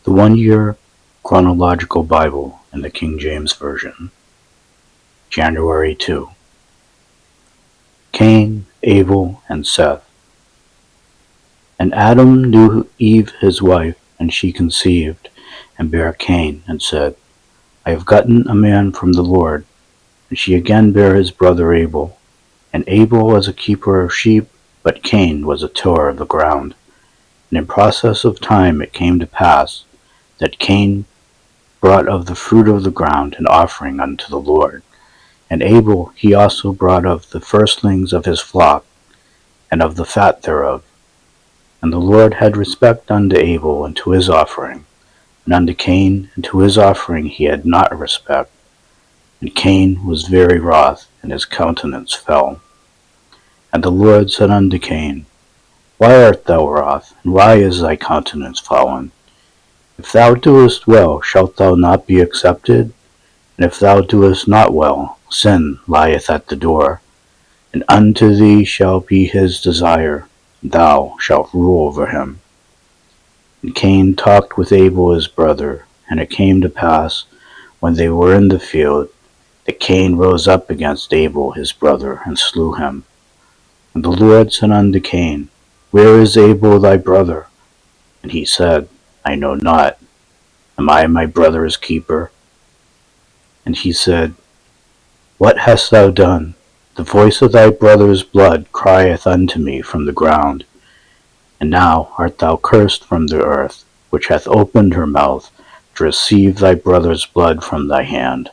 The 1-Year Chronological Bible in the King James Version. January 2. Cain, Abel, and Seth. And Adam knew Eve his wife, and she conceived, and bare Cain, and said, I have gotten a man from the Lord. And she again bare his brother Abel. And Abel was a keeper of sheep, but Cain was a tiller of the ground. And in process of time it came to pass, that Cain brought of the fruit of the ground an offering unto the Lord. And Abel he also brought of the firstlings of his flock, and of the fat thereof. And the Lord had respect unto Abel and to his offering, and unto Cain and to his offering he had not respect. And Cain was very wroth, and his countenance fell. And the Lord said unto Cain, Why art thou wroth, and why is thy countenance fallen? If thou doest well, shalt thou not be accepted? And if thou doest not well, sin lieth at the door. And unto thee shall be his desire, and thou shalt rule over him. And Cain talked with Abel his brother, and it came to pass, when they were in the field, that Cain rose up against Abel his brother, and slew him. And the Lord said unto Cain, Where is Abel thy brother? And he said, I know not. Am I my brother's keeper? And he said, What hast thou done? The voice of thy brother's blood crieth unto me from the ground. And now art thou cursed from the earth, which hath opened her mouth to receive thy brother's blood from thy hand.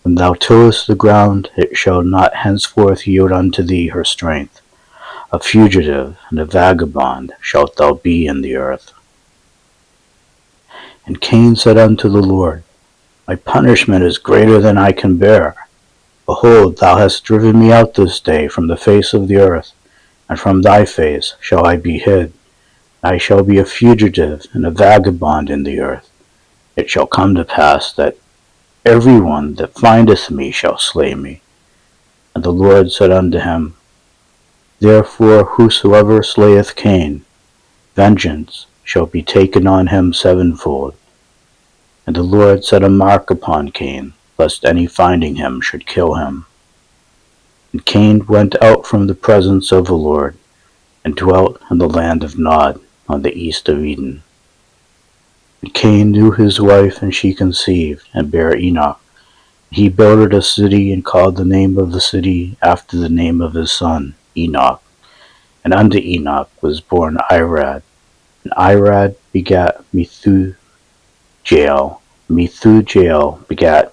When thou tillest the ground, it shall not henceforth yield unto thee her strength. A fugitive and a vagabond shalt thou be in the earth. And Cain said unto the Lord, My punishment is greater than I can bear. Behold, thou hast driven me out this day from the face of the earth, and from thy face shall I be hid. I shall be a fugitive and a vagabond in the earth. It shall come to pass that every one that findeth me shall slay me. And the Lord said unto him, Therefore whosoever slayeth Cain, vengeance shall be taken on him sevenfold. And the Lord set a mark upon Cain, lest any finding him should kill him. And Cain went out from the presence of the Lord, and dwelt in the land of Nod, on the east of Eden. And Cain knew his wife, and she conceived, and bare Enoch. He builded a city, and called the name of the city after the name of his son, Enoch. And unto Enoch was born Irad. And Irad begat Methujael. Methujael begat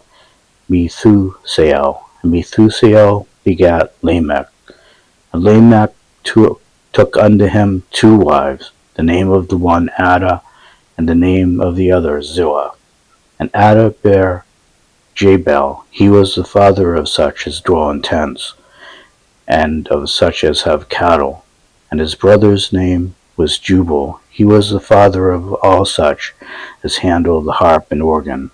Methusael. And Methusael begat Lamech. And Lamech took unto him 2 wives, the name of the one Ada, and the name of the other Zillah. And Ada bare Jabal. He was the father of such as dwell in tents, and of such as have cattle. And his brother's name was Jubal. He was the father of all such as handle the harp and organ.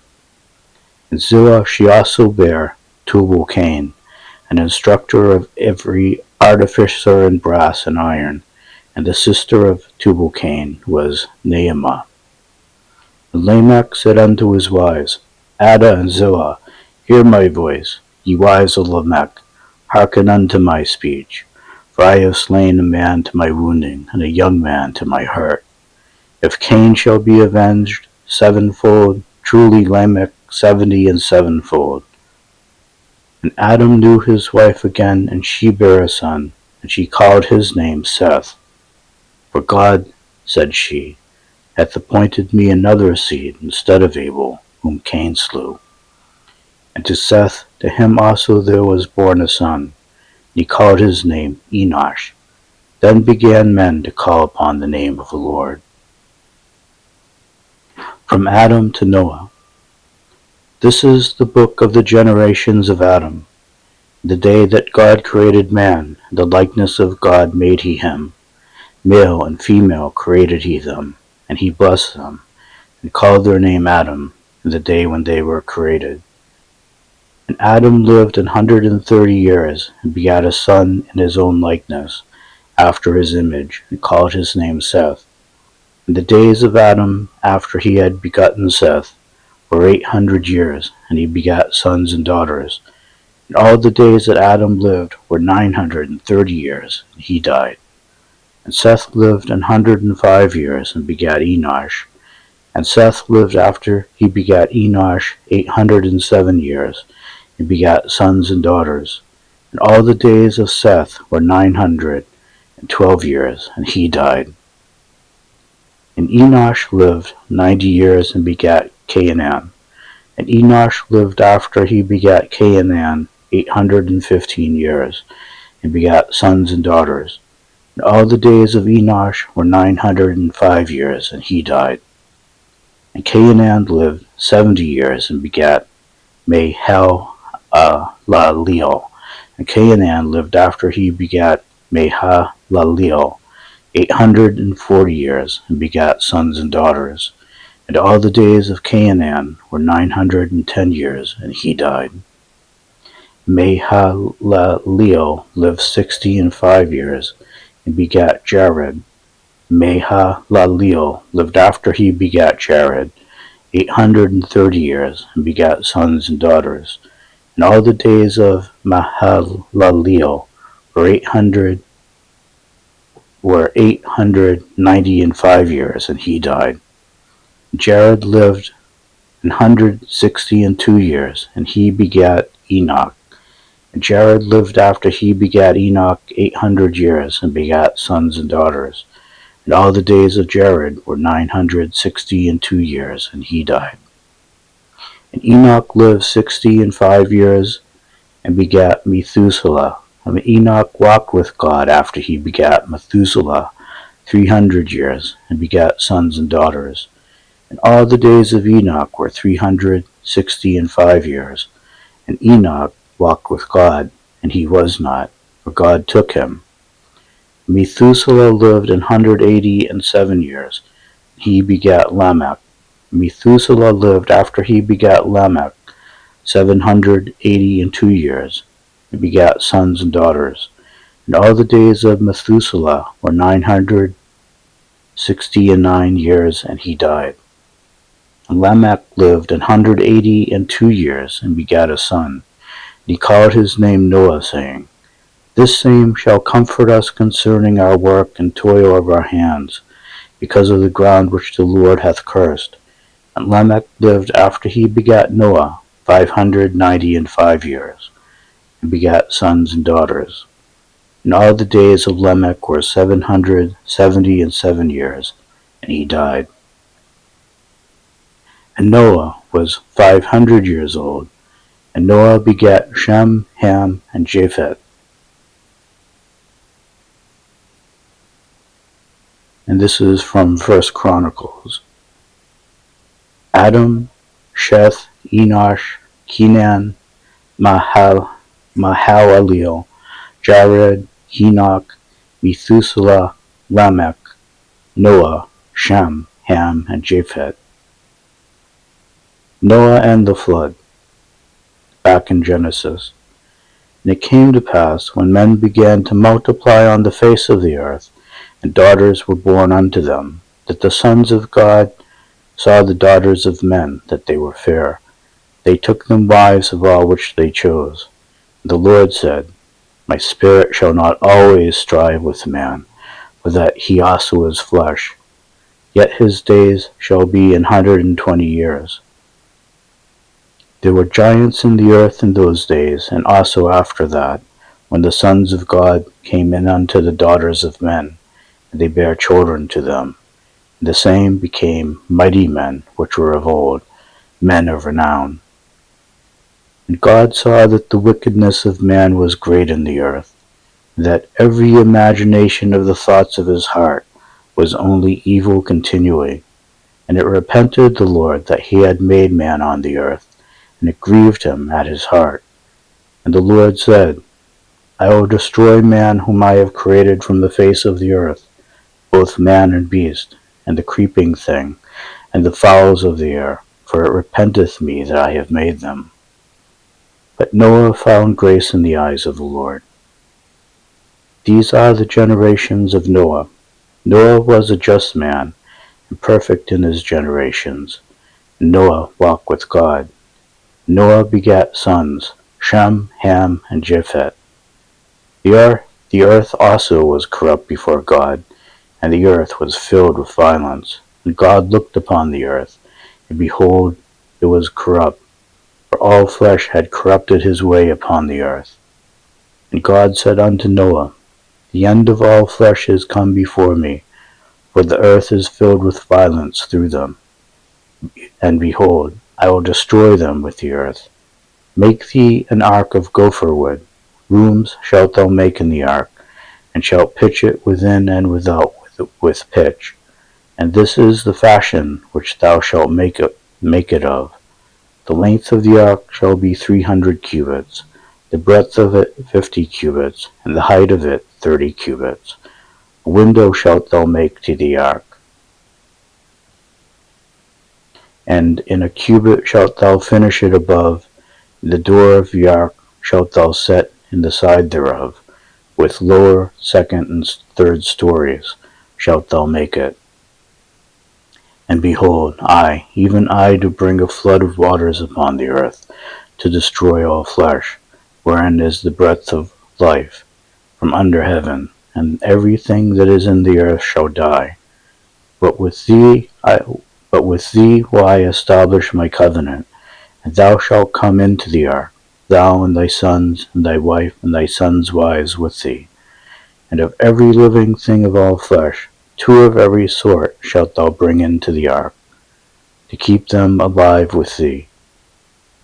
And Zillah she also bare Tubal-Cain, an instructor of every artificer in brass and iron. And the sister of Tubal-Cain was Naamah. And Lamech said unto his wives, Ada and Zillah, hear my voice, ye wives of Lamech, hearken unto my speech. For I have slain a man to my wounding, and a young man to my hurt. If Cain shall be avenged sevenfold, truly Lamech 70 and sevenfold. And Adam knew his wife again, and she bare a son, and she called his name Seth. For God, said she, hath appointed me another seed instead of Abel, whom Cain slew. And to Seth, to him also there was born a son, and he called his name Enosh. Then began men to call upon the name of the Lord. From Adam to Noah. This is the book of the generations of Adam. The day that God created man, in the likeness of God made he him. Male and female created he them, and he blessed them, and called their name Adam, in the day when they were created. And Adam lived 130 years, and begat a son in his own likeness, after his image, and called his name Seth. And the days of Adam after he had begotten Seth were 800 years, and he begat sons and daughters. And all the days that Adam lived were 930 years, and he died. And Seth lived 105 years, and begat Enosh. And Seth lived after he begat Enosh 807 years, and begat sons and daughters. And all the days of Seth were 912 years, and he died. And Enosh lived 90 years, and begat Cainan. And Enosh lived after he begat Cainan 815 years, and begat sons and daughters. And all the days of Enosh were 905 years, and he died. And Cainan lived 70 years, and begat Mahalaleel. And Cainan lived after he begat Mahalaleel 840 years, and begat sons and daughters. And all the days of Cainan were 910 years, and he died. Mahalaleel lived 65 years, and begat Jared. Mahalaleel lived after he begat Jared 830 years, and begat sons and daughters. And all the days of Mahalaleel were 895 years, and he died. Jared lived 162 years, and he begat Enoch. And Jared lived after he begat Enoch 800 years, and begat sons and daughters. And all the days of Jared were 962 years, and he died. And Enoch lived 65 years, and begat Methuselah. And Enoch walked with God after he begat Methuselah 300 years, and begat sons and daughters. And all the days of Enoch were 365 years. And Enoch walked with God, and he was not, for God took him. Methuselah lived 187 years. He begat Lamech. Methuselah lived after he begat Lamech 782 years, and begat sons and daughters. And all the days of Methuselah were 969 years, and he died. And Lamech lived 182 years, and begat a son. And he called his name Noah, saying, This same shall comfort us concerning our work and toil of our hands, because of the ground which the Lord hath cursed. And Lamech lived after he begat Noah 595 years, and begat sons and daughters. And all the days of Lamech were 777 years, and he died. And Noah was 500 years old, and Noah begat Shem, Ham, and Japheth. And this is from 1 Chronicles. Adam, Sheth, Enosh, Kenan, Mahalaleel, Jared, Enoch, Methuselah, Lamech, Noah, Shem, Ham, and Japheth. Noah and the flood. Back in Genesis. And it came to pass, when men began to multiply on the face of the earth, and daughters were born unto them, that the sons of God saw the daughters of men, that they were fair. They took them wives of all which they chose. And the Lord said, My spirit shall not always strive with man, for that he also is flesh. Yet his days shall be 120 years. There were giants in the earth in those days, and also after that, when the sons of God came in unto the daughters of men, and they bare children to them. And the same became mighty men, which were of old, men of renown. And God saw that the wickedness of man was great in the earth, and that every imagination of the thoughts of his heart was only evil continually. And it repented the Lord that he had made man on the earth, and it grieved him at his heart. And the Lord said, I will destroy man whom I have created from the face of the earth, both man and beast, and the creeping thing, and the fowls of the air, for it repenteth me that I have made them. But Noah found grace in the eyes of the Lord. These are the generations of Noah. Noah was a just man, and perfect in his generations. And Noah walked with God. Noah begat sons, Shem, Ham, and Japheth. The earth also was corrupt before God, and the earth was filled with violence. And God looked upon the earth, and behold, it was corrupt, for all flesh had corrupted his way upon the earth. And God said unto Noah, The end of all flesh is come before me, for the earth is filled with violence through them. And behold, I will destroy them with the earth. Make thee an ark of gopher wood. Rooms shalt thou make in the ark, and shalt pitch it within and without with pitch. And this is the fashion which thou shalt make it of. The length of the ark shall be 300 cubits, the breadth of it 50 cubits, and the height of it 30 cubits. A window shalt thou make to the ark, and in a cubit shalt thou finish it above. The door of the ark shalt thou set in the side thereof, with lower, second, and third stories shalt thou make it. And behold, I, even I, do bring a flood of waters upon the earth, to destroy all flesh, wherein is the breath of life, from under heaven, and everything that is in the earth shall die. But with thee will I establish my covenant, and thou shalt come into the ark, thou and thy sons, and thy wife, and thy sons' wives with thee. And of every living thing of all flesh, 2 of every sort shalt thou bring into the ark, to keep them alive with thee.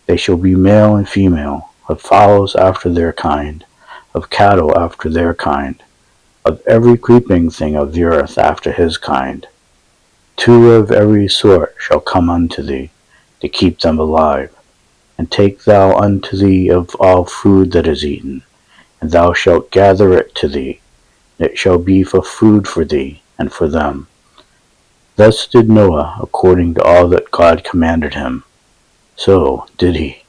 They shall be male and female, of fowls after their kind, of cattle after their kind, of every creeping thing of the earth after his kind. 2 of every sort shall come unto thee, to keep them alive. And take thou unto thee of all food that is eaten, and thou shalt gather it to thee, and it shall be for food for thee and for them. Thus did Noah according to all that God commanded him. So did he.